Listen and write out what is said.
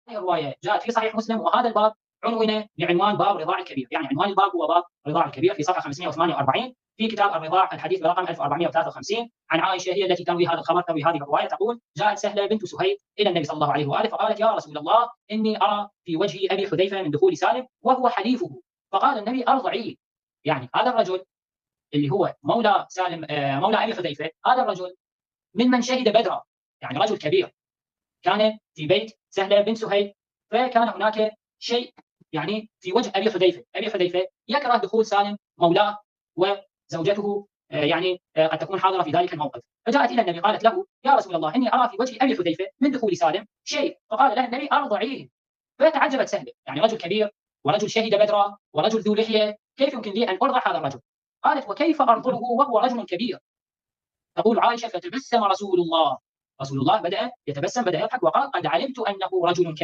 الرواية جاءت في صحيح مسلم، وهذا الباب عنون بعنوان باب رضاع الكبير، يعني عنوان الباب هو باب رضاع الكبير في صفحة 548 في كتاب الرضاع الحديث برقم 1453 عن عائشة، هي التي تروي هذا الخبر، تروي هذه الرواية، تقول: جاءت سهلة بنت سهيل إلى النبي صلى الله عليه وآله فقالت: يا رسول الله، إني أرى في وجه أبي حذيفة من دخول سالم وهو حليفه. فقال النبي: أرضعيه. يعني هذا الرجل اللي هو مولى سالم، مولى أبي حذيفة، هذا الرجل ممن شهد بدرا، يعني رجل كبير كان في بيت سهلة بن سهيل، فكان هناك شيء يعني في وجه أبي حذيفة. أبي حذيفة يكره دخول سالم مولاه وزوجته، يعني قد تكون حاضرة في ذلك الموقف، فجاءت إلى النبي قالت له: يا رسول الله، إني أرى في وجه أبي حذيفة من دخول سالم شيء. فقال لها النبي: أرضعيه. فتعجبت سهلة، يعني رجل كبير ورجل شهد بدرا ورجل ذو لحية، كيف يمكن لي أن أرضع هذا الرجل؟ قالت: وكيف أرضعه وهو رجل كبير؟ تقول عائشة: فتبسم رسول الله، رسول الله بدأ يتبسم، بدأ يضحك، وقال: قد علمت أنه رجل كبير.